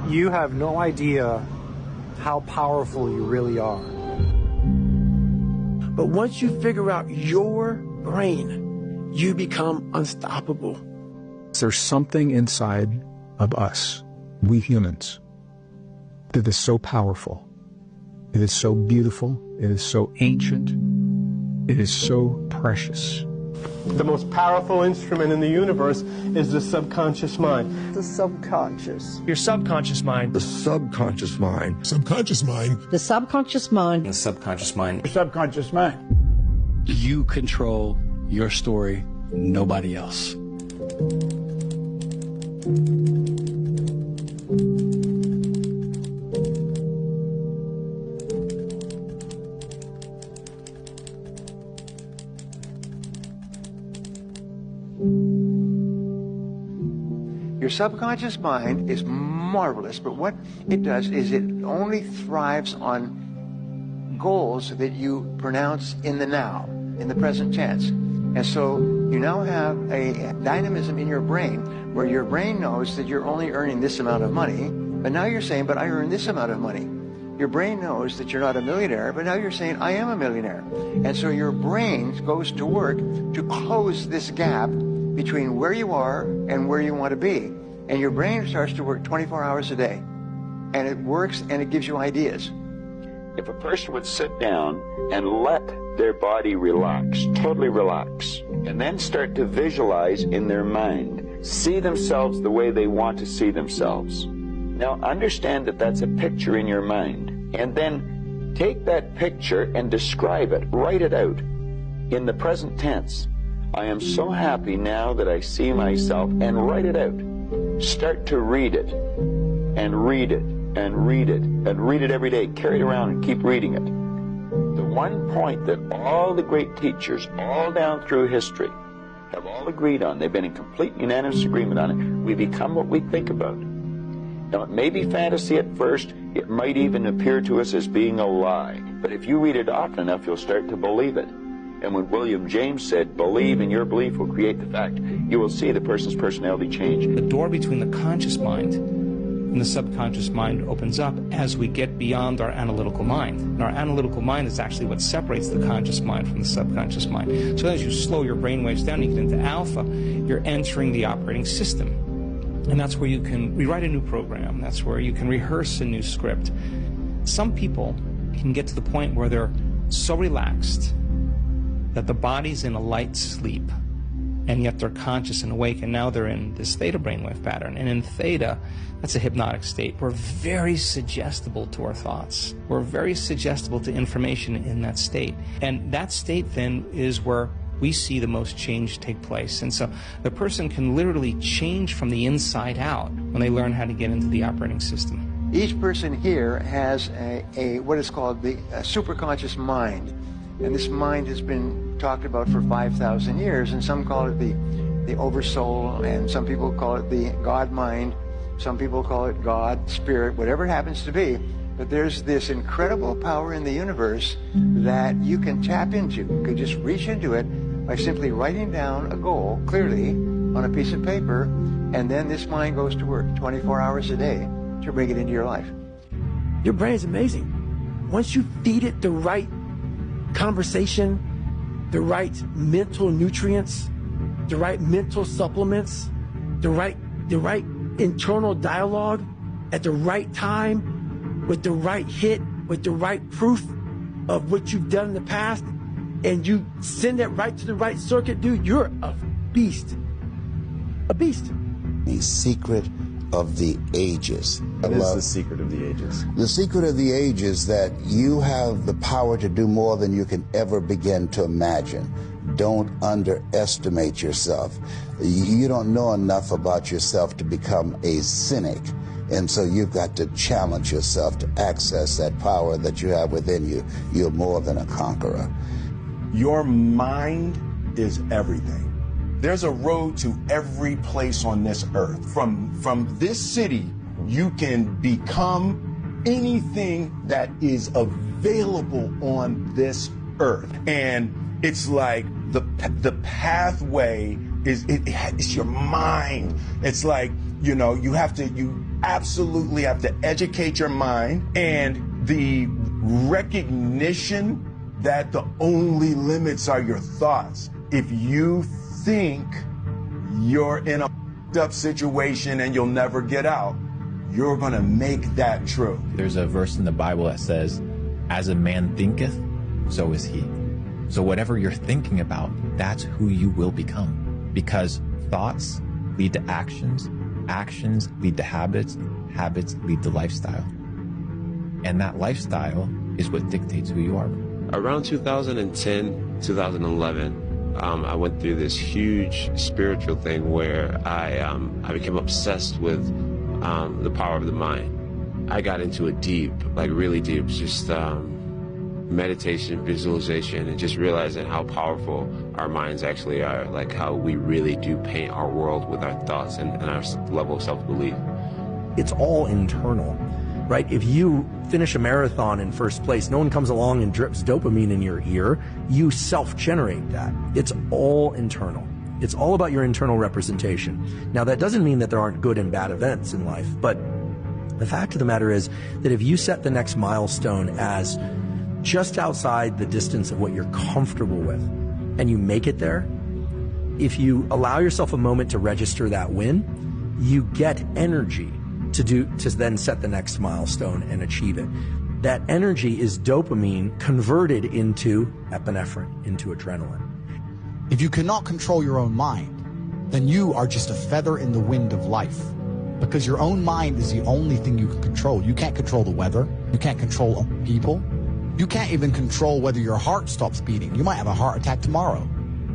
You have no idea how powerful you really are. But once you figure out your brain, you become unstoppable. There's something inside of us, we humans, that is so powerful. It is so beautiful. It is so ancient. It is so precious. The most powerful instrument in the universe is the subconscious mind. The subconscious. Your subconscious mind. The subconscious mind. Subconscious mind. The subconscious mind. The subconscious mind. The subconscious mind. You control your story, nobody else. Your subconscious mind is marvelous, but what it does is it only thrives on goals that you pronounce in the now, in the present tense. And so you now have a dynamism in your brain where your brain knows that you're only earning this amount of money, but now you're saying, but I earn this amount of money. Your brain knows that you're not a millionaire, but now you're saying, I am a millionaire. And so your brain goes to work to close this gap between where you are and where you want to be. And your brain starts to work 24 hours a day. And it works and it gives you ideas. If a person would sit down and let their body relax, totally relax, and then start to visualize in their mind, see themselves the way they want to see themselves. Now understand that that's a picture in your mind. And then take that picture and describe it, write it out in the present tense. I am so happy now that I see myself, and write it out. Start to read it, and read it, and read it, and read it every day. Carry it around and keep reading it. The one point that all the great teachers, all down through history, have all agreed on, they've been in complete unanimous agreement on it, we become what we think about. Now, it may be fantasy at first, it might even appear to us as being a lie, but if you read it often enough, you'll start to believe it. And when William James said, believe and your belief will create the fact, you will see the person's personality change. The door between the conscious mind and the subconscious mind opens up as we get beyond our analytical mind. And our analytical mind is actually what separates the conscious mind from the subconscious mind. So as you slow your brainwaves down, you get into alpha, you're entering the operating system. And that's where you can rewrite a new program. That's where you can rehearse a new script. Some people can get to the point where they're so relaxed that the body's in a light sleep, and yet they're conscious and awake, and now they're in this theta brainwave pattern. And in theta, that's a hypnotic state. We're very suggestible to our thoughts. We're very suggestible to information in that state. And that state then is where we see the most change take place. And so the person can literally change from the inside out when they learn how to get into the operating system. Each person here has a what is called the superconscious mind. And this mind has been talked about for 5,000 years, and some call it the oversoul, and some people call it the God mind, some people call it God, spirit, whatever it happens to be. But there's this incredible power in the universe that you can tap into. You could just reach into it by simply writing down a goal clearly on a piece of paper, and then this mind goes to work 24 hours a day to bring it into your life. Your brain is amazing. Once you feed it the right conversation, the right mental nutrients, the right mental supplements, the right internal dialogue at the right time, with the right hit, with the right proof of what you've done in the past, and you send that right to the right circuit, dude, you're a beast. A beast. The secret of the ages. What is the secret of the ages? The secret of the ages that you have the power to do more than you can ever begin to imagine. Don't underestimate yourself. You don't know enough about yourself to become a cynic. And so you've got to challenge yourself to access that power that you have within you. You're more than a conqueror. Your mind is everything. There's a road to every place on this earth. From this city, you can become anything that is available on this earth. And it's like the pathway is it's your mind. It's like You know, you absolutely have to educate your mind, and the recognition that the only limits are your thoughts. If you think you're in a up situation and you'll never get out, you're gonna make that true. There's a verse in the Bible that says, as a man thinketh, so is he. So whatever you're thinking about, that's who you will become. Because thoughts lead to actions, actions lead to habits, habits lead to lifestyle. And that lifestyle is what dictates who you are. Around 2010, 2011, I went through this huge spiritual thing where I became obsessed with the power of the mind. I got into it deep, like really deep, just meditation, visualization, and just realizing how powerful our minds actually are, like how we really do paint our world with our thoughts and our level of self-belief. It's all internal, right? If you finish a marathon in first place, no one comes along and drips dopamine in your ear. You self-generate that. It's all internal. It's all about your internal representation. Now, that doesn't mean that there aren't good and bad events in life, but the fact of the matter is that if you set the next milestone as just outside the distance of what you're comfortable with, and you make it there, if you allow yourself a moment to register that win, you get energy to then set the next milestone and achieve it. That energy is dopamine converted into epinephrine, into adrenaline. If you cannot control your own mind, then you are just a feather in the wind of life. Because your own mind is the only thing you can control. You can't control the weather. You can't control people. You can't even control whether your heart stops beating. You might have a heart attack tomorrow.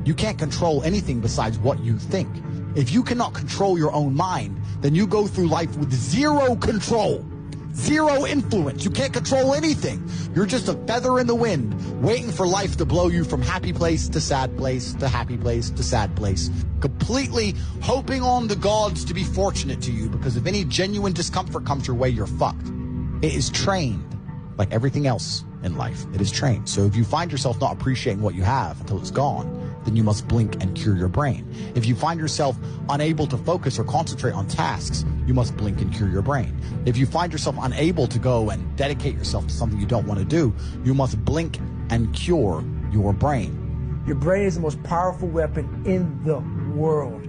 You can't control anything besides what you think. If you cannot control your own mind, then you go through life with zero control, zero influence. You can't control anything. You're just a feather in the wind, waiting for life to blow you from happy place to sad place to happy place to sad place, completely hoping on the gods to be fortunate to you, because if any genuine discomfort comes your way, you're fucked. It is trained, like everything else in life. It is trained. So if you find yourself not appreciating what you have until it's gone, then you must blink and cure your brain. If you find yourself unable to focus or concentrate on tasks, you must blink and cure your brain. If you find yourself unable to go and dedicate yourself to something you don't want to do, you must blink and cure your brain. Your brain is the most powerful weapon in the world.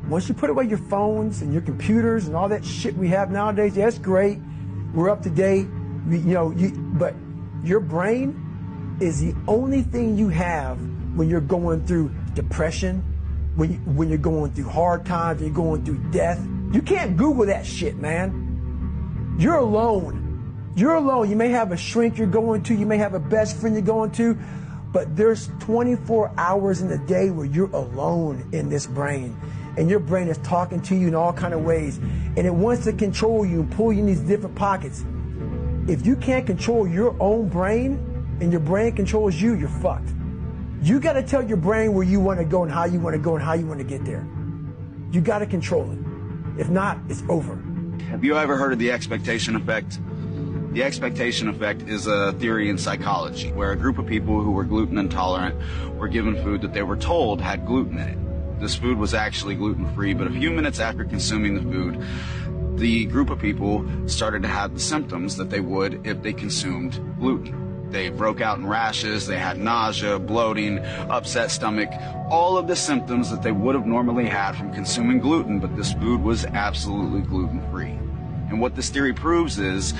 Once you put away your phones and your computers and all that shit we have nowadays, yeah, that's great. We're up to date. But your brain is the only thing you have when you're going through depression, when you're going through hard times, when you're going through death. You can't Google that shit, man. You're alone. You're alone. You may have a shrink you're going to, you may have a best friend you're going to, but there's 24 hours in the day where you're alone in this brain. And your brain is talking to you in all kind of ways. And it wants to control you and pull you in these different pockets. If you can't control your own brain and your brain controls you, you're fucked. You got to tell your brain where you want to go and how you want to go and how you want to get there. You got to control it. If not, it's over. Have you ever heard of the expectation effect? The expectation effect is a theory in psychology where a group of people who were gluten intolerant were given food that they were told had gluten in it. This food was actually gluten-free, but a few minutes after consuming the food, the group of people started to have the symptoms that they would if they consumed gluten. They broke out in rashes, they had nausea, bloating, upset stomach, all of the symptoms that they would have normally had from consuming gluten, but this food was absolutely gluten-free. And what this theory proves is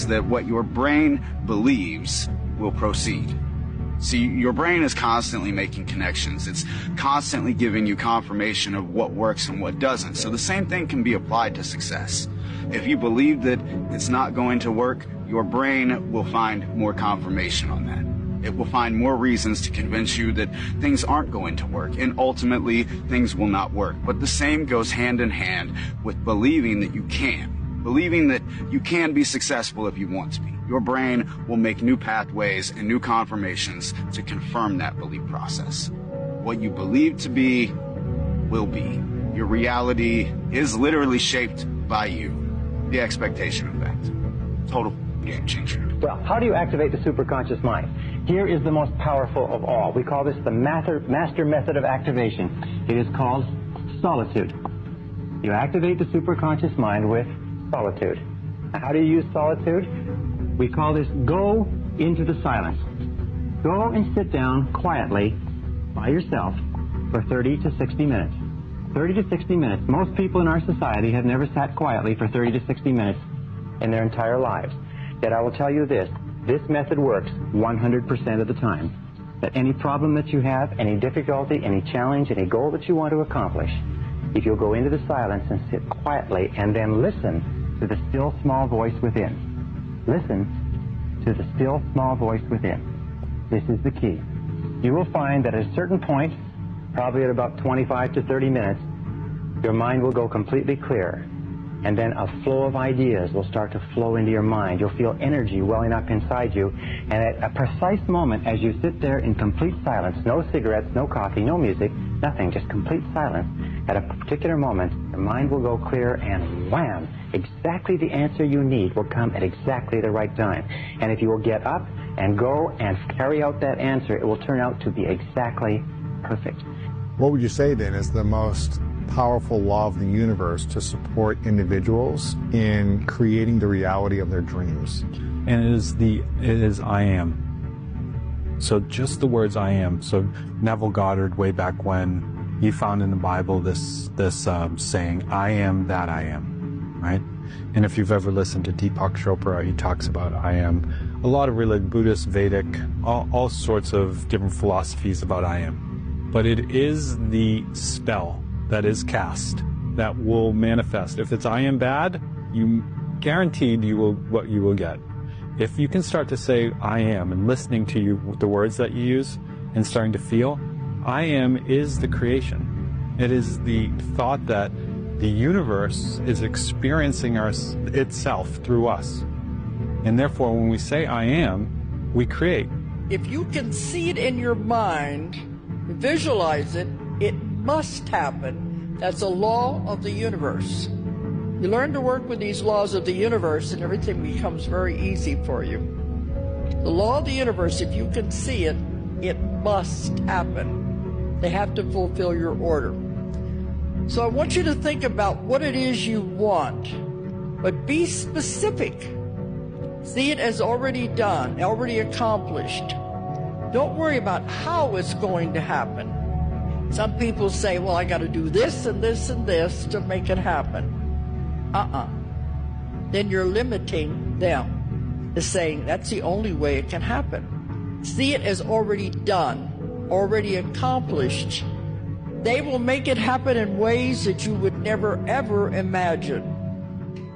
that what your brain believes will proceed. See, your brain is constantly making connections. It's constantly giving you confirmation of what works and what doesn't. So the same thing can be applied to success. If you believe that it's not going to work, your brain will find more confirmation on that. It will find more reasons to convince you that things aren't going to work, and ultimately things will not work. But the same goes hand in hand with believing that you can. Believing that you can be successful if you want to be. Your brain will make new pathways and new confirmations to confirm that belief process. What you believe to be will be. Your reality is literally shaped by you. The expectation effect. Total game changer. Well, how do you activate the superconscious mind? Here is the most powerful of all. We call this the master method of activation. It is called solitude. You activate the superconscious mind with solitude. Now, how do you use solitude? We call this go into the silence. Go and sit down quietly by yourself for 30 to 60 minutes. 30 to 60 minutes. Most people in our society have never sat quietly for 30 to 60 minutes in their entire lives. Yet I will tell you this method works 100% of the time. That any problem that you have, any difficulty, any challenge, any goal that you want to accomplish, if you'll go into the silence and sit quietly and then listen to the still small voice within. Listen to the still small voice within. This is the key. You will find that at a certain point, probably at about 25 to 30 minutes, your mind will go completely clear. And then a flow of ideas will start to flow into your mind. You'll feel energy welling up inside you. And at a precise moment, as you sit there in complete silence, no cigarettes, no coffee, no music, nothing, just complete silence, at a particular moment, your mind will go clear and wham, exactly the answer you need will come at exactly the right time. And if you will get up and go and carry out that answer, it will turn out to be exactly perfect. What would you say then is the most powerful law of the universe to support individuals in creating the reality of their dreams? And it is I am. So just the words I am. So Neville Goddard, way back when, he found in the Bible this saying, I am that I am, right? And if you've ever listened to Deepak Chopra, he talks about I am. A lot of religion, Buddhist, Vedic, all sorts of different philosophies about I am. But it is the spell that is cast that will manifest. If it's I am bad, you guaranteed what you will get. If you can start to say I am and listening to the words that you use and starting to feel, I am is the creation. It is the thought that the universe is experiencing itself through us. And therefore, when we say I am, we create. If you can see it in your mind, visualize it, it must happen. That's a law of the universe. You learn to work with these laws of the universe and everything becomes very easy for you. The law of the universe, if you can see it, it must happen. They have to fulfill your order. So I want you to think about what it is you want, but be specific. See it as already done, already accomplished. Don't worry about how it's going to happen. Some people say, well, I got to do this and this and this to make it happen. Then you're limiting them to saying that's the only way it can happen. See it as already done, already accomplished. They will make it happen in ways that you would never, ever imagine.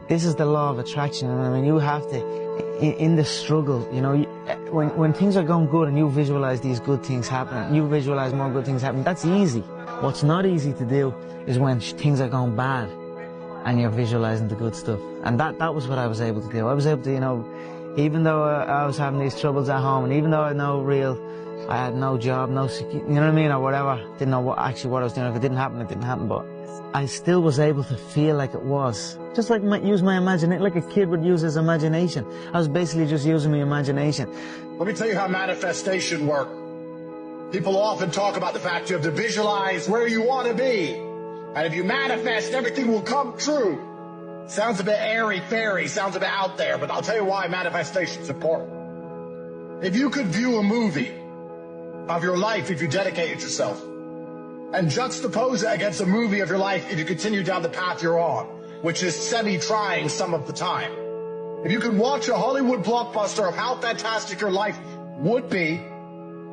This is the law of attraction. I mean, you have to, in the struggle, you know, when things are going good and you visualize these good things happening, you visualize more good things happening, that's easy. What's not easy to do is when things are going bad and you're visualizing the good stuff. And that was what I was able to do. I was able to, you know, even though I was having these troubles at home, and even though I had no job, no security, you know what I mean, or whatever, didn't know what I was doing. If it didn't happen, it didn't happen, but I still was able to feel like it was. Just like use my imagination, like a kid would use his imagination. I was basically just using my imagination. Let me tell you how manifestation works. People often talk about the fact you have to visualize where you want to be. And if you manifest, everything will come true. Sounds a bit airy-fairy, sounds a bit out there, but I'll tell you why manifestation is important. If you could view a movie of your life if you dedicated yourself, and juxtapose it against a movie of your life if you continue down the path you're on, which is semi-trying some of the time. If you could watch a Hollywood blockbuster of how fantastic your life would be,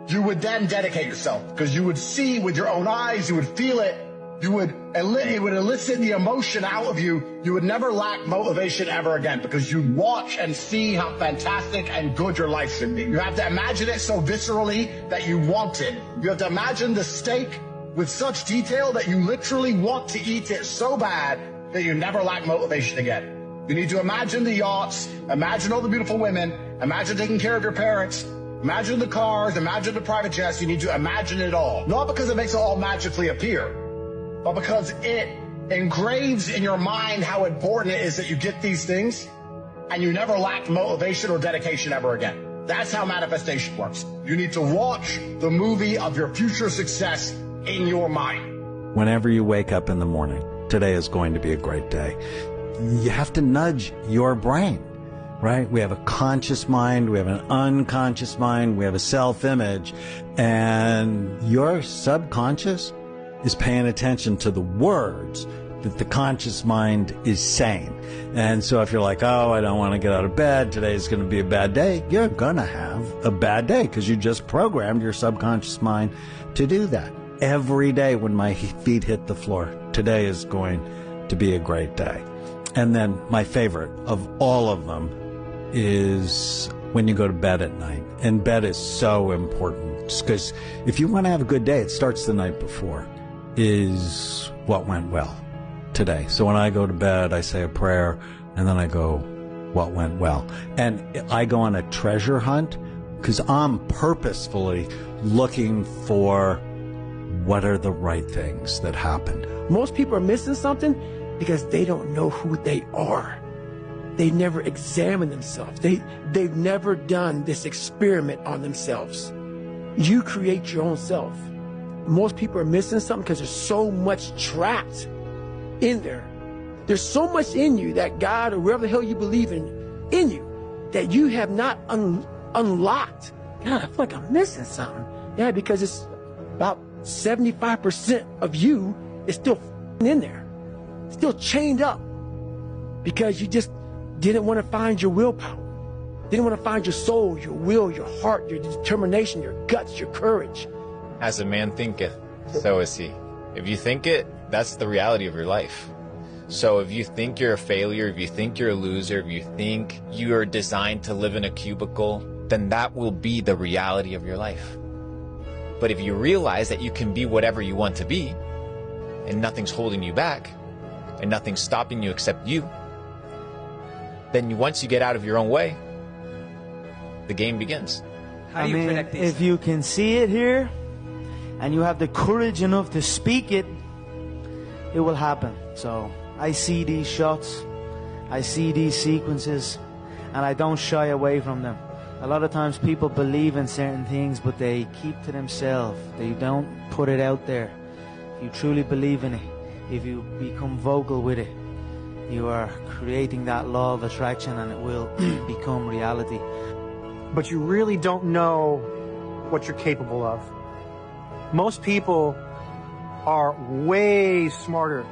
you would then dedicate yourself, because you would see with your own eyes, you would feel it, it would elicit the emotion out of you. You would never lack motivation ever again, because you watch and see how fantastic and good your life should be. You have to imagine it so viscerally that you want it. You have to imagine the steak with such detail that you literally want to eat it so bad that you never lack motivation again. You need to imagine the yachts, imagine all the beautiful women, imagine taking care of your parents, imagine the cars, imagine the private jets. You need to imagine it all. Not because it makes it all magically appear, but because it engraves in your mind how important it is that you get these things and you never lack motivation or dedication ever again. That's how manifestation works. You need to watch the movie of your future success in your mind. Whenever you wake up in the morning, today is going to be a great day. You have to nudge your brain, right? We have a conscious mind, we have an unconscious mind, we have a self-image, and your subconscious is paying attention to the words that the conscious mind is saying. And so if you're like, oh, I don't want to get out of bed, today's going to be a bad day, you're going to have a bad day because you just programmed your subconscious mind to do that. Every day when my feet hit the floor, today is going to be a great day. And then my favorite of all of them is when you go to bed at night. And bed is so important because if you want to have a good day, it starts the night before, is what went well today. So when I go to bed, I say a prayer, and then I go, what went well? And I go on a treasure hunt because I'm purposefully looking for what are the right things that happened. Most people are missing something because they don't know who they are. They never examine themselves. They've never done this experiment on themselves. You create your own self. Most people are missing something because there's so much trapped in there. There's so much in you that God or wherever the hell you believe in you that you have not unlocked. God, I feel like I'm missing something. Yeah, because it's about 75% of you is still in there, still chained up because you just didn't want to find your willpower, didn't want to find your soul, your will, your heart, your determination, your guts, your courage. As a man thinketh, so is he. If you think it, that's the reality of your life. So if you think you're a failure, if you think you're a loser, if you think you are designed to live in a cubicle, then that will be the reality of your life. But if you realize that you can be whatever you want to be, and nothing's holding you back, and nothing's stopping you except you, then once you get out of your own way, the game begins. How do you protect these? If you can see it here, and you have the courage enough to speak it, it will happen. So I see these shots, I see these sequences, and I don't shy away from them. A lot of times people believe in certain things, but they keep to themselves. They don't put it out there. If you truly believe in it, if you become vocal with it, you are creating that law of attraction, and it will become reality. But you really don't know what you're capable of. Most people are way smarter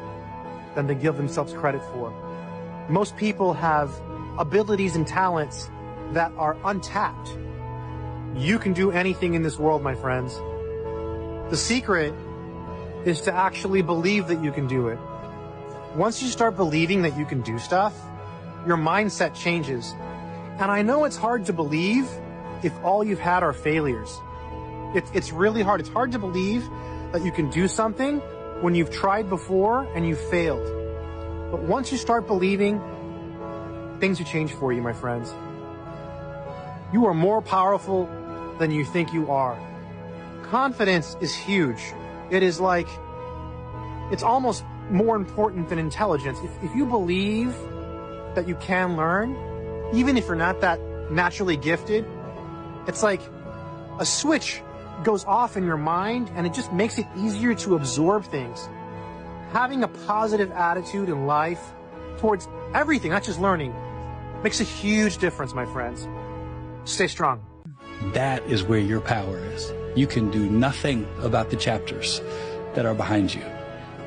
than they give themselves credit for. Most people have abilities and talents that are untapped. You can do anything in this world, my friends. The secret is to actually believe that you can do it. Once you start believing that you can do stuff, your mindset changes. And I know it's hard to believe if all you've had are failures. It's really hard. It's hard to believe that you can do something when you've tried before and you've failed. But once you start believing, things will change for you, my friends. You are more powerful than you think you are. Confidence is huge. It is like, it's almost more important than intelligence. If you believe that you can learn, even if you're not that naturally gifted, it's like a switch goes off in your mind and it just makes it easier to absorb things. Having a positive attitude in life towards everything, not just learning, makes a huge difference, my friends. Stay strong. That is where your power is. You can do nothing about the chapters that are behind you,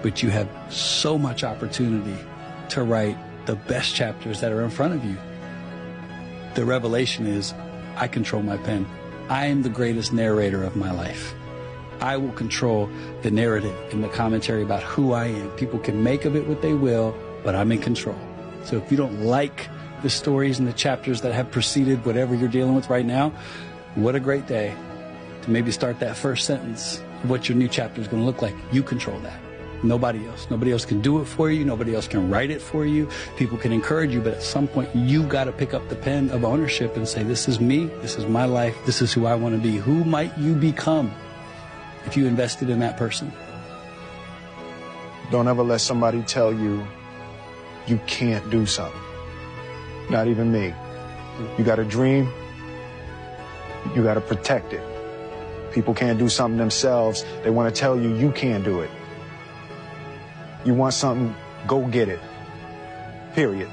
but you have so much opportunity to write the best chapters that are in front of you. The revelation is, I control my pen. I am the greatest narrator of my life. I will control the narrative and the commentary about who I am. People can make of it what they will, but I'm in control. So if you don't like the stories and the chapters that have preceded whatever you're dealing with right now, what a great day to maybe start that first sentence of what your new chapter is going to look like. You control that. Nobody else. Nobody else can do it for you. Nobody else can write it for you. People can encourage you, but at some point you got to pick up the pen of ownership and say, this is me. This is my life. This is who I want to be. Who might you become if you invested in that person? Don't ever let somebody tell you you can't do something. Not even me. You got a dream, you got to protect it. People can't do something themselves. They want to tell you you can't do it. You want something, go get it. Period.